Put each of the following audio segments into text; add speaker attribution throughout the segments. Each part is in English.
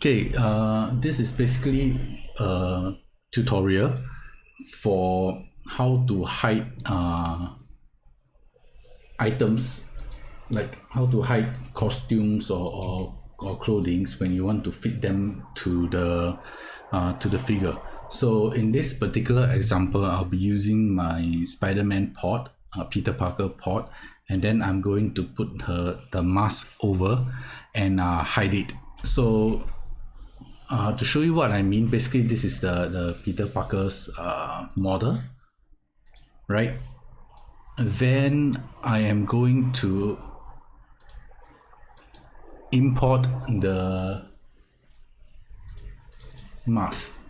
Speaker 1: Okay, this is basically a tutorial for how to hide items, like how to hide costumes or clothing when you want to fit them to the figure. So in this particular example, I'll be using my Spider-Man pod, Peter Parker pod, and then I'm going to put the mask over and hide it. So to show you what I mean, basically this is the Peter Parker's model, right? Then I am going to import the mask.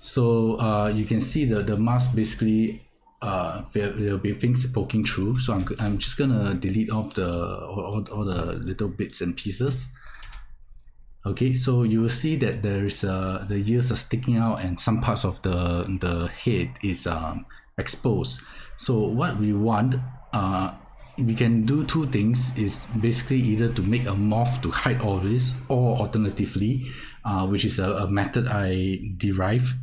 Speaker 1: So you can see the mask basically there'll be things poking through. So I'm just gonna delete off all the little bits and pieces. Okay, so you will see that there is the ears are sticking out and some parts of the head is exposed. So what we want, we can do two things, is basically either to make a morph to hide all this, or alternatively, which is a method I derived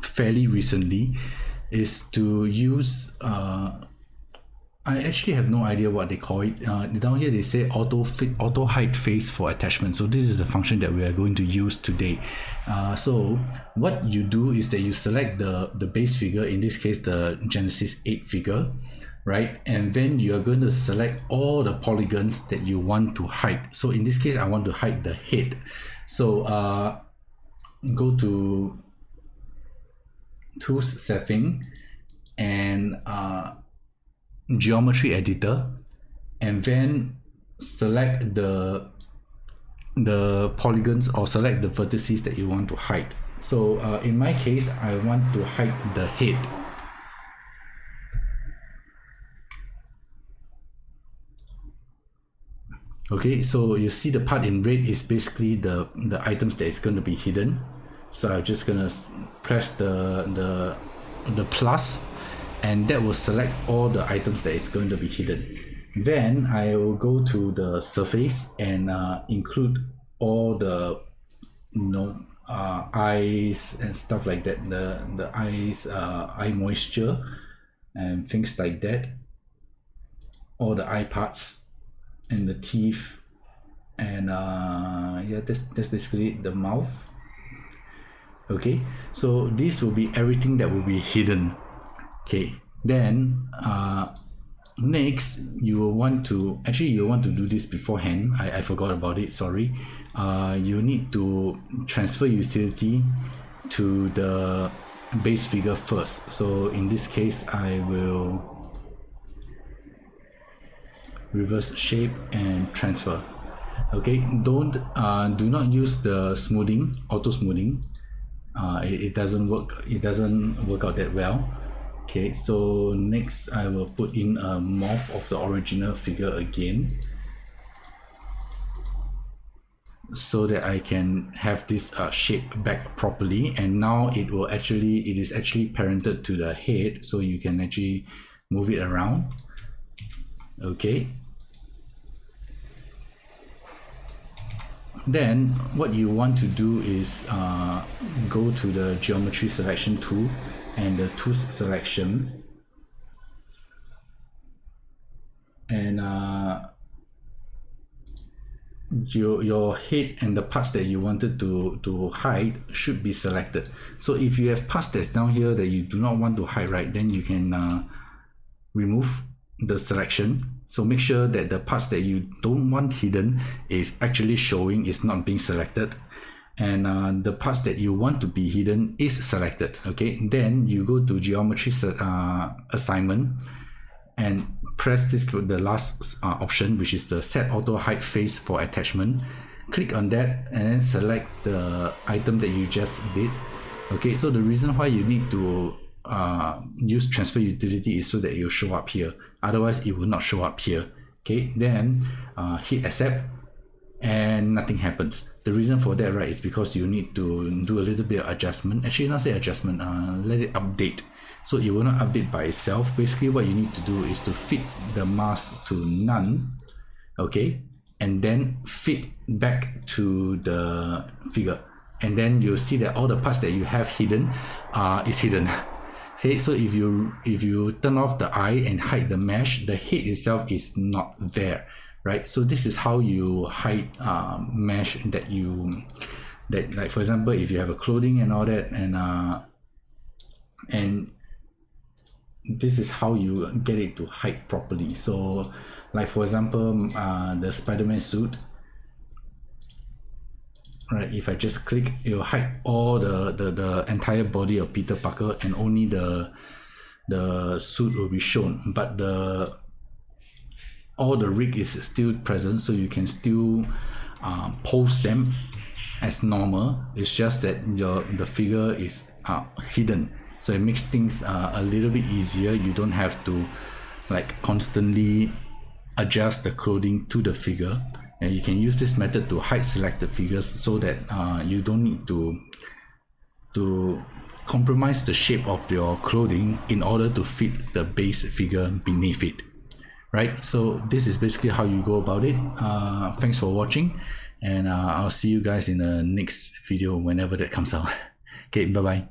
Speaker 1: fairly recently, is to use I actually have no idea what they call it. Down here they say auto hide face for attachment. So this is the function that we are going to use today. So what you do is that you select the base figure, in this case the Genesis 8 figure, right? And then you are going to select all the polygons that you want to hide. So in this case I want to hide the head. So go to Tools, Setting, and Geometry Editor, and then select the polygons, or select the vertices that you want to hide. So in my case, I want to hide the head. Okay, so you see the part in red is basically the items that is going to be hidden. So I'm just gonna press the plus, and that will select all the items that is going to be hidden. Then I will go to the surface and include all the eyes and stuff like that, the eyes, eye moisture and things like that, all the eye parts and the teeth, and yeah, that's basically the mouth. Okay, so this will be everything that will be hidden. Okay, then next you will want to do this beforehand. I forgot about it, sorry. You need to transfer utility to the base figure first. So in this case I will reverse shape and transfer. Okay, do not use the smoothing, auto smoothing. It doesn't work out that well. Okay, so next I will put in a morph of the original figure again, so that I can have this shape back properly. And now it is actually parented to the head, so you can actually move it around. Okay, then what you want to do is go to the geometry selection tool and the tools selection, and your head and the parts that you wanted to hide should be selected. So if you have parts that's down here that you do not want to hide, right, then you can remove the selection. So make sure that the parts that you don't want hidden is actually showing, is not being selected, and the parts that you want to be hidden is selected. Okay, then you go to geometry assignment and press this, the last option, which is the set auto hide face for attachment. Click on that and then select the item that you just did. Okay, so the reason why you need to use transfer utility is so that it will show up here, otherwise it will not show up here. Okay, then hit accept and nothing happens. The reason for that, right, is because you need to do a little bit of adjustment. Actually, not say adjustment, let it update. So it will not update by itself. Basically what you need to do is to fit the mask to none. Okay, and then fit back to the figure, and then you'll see that all the parts that you have hidden is hidden. Okay, so if you turn off the eye and hide the mesh, the head itself is not there, right? So this is how you hide mesh that like for example, if you have a clothing and all that, and this is how you get it to hide properly. So like for example, the Spider-Man suit, right? If I just click, it will hide all the entire body of Peter Parker, and only the suit will be shown, but all the rig is still present, so you can still pose them as normal. It's just that the figure is hidden, so it makes things a little bit easier. You don't have to like constantly adjust the clothing to the figure, and you can use this method to hide selected figures, so that you don't need to compromise the shape of your clothing in order to fit the base figure beneath it, right? So this is basically how you go about it. Thanks for watching, and I'll see you guys in the next video whenever that comes out. Okay, bye bye.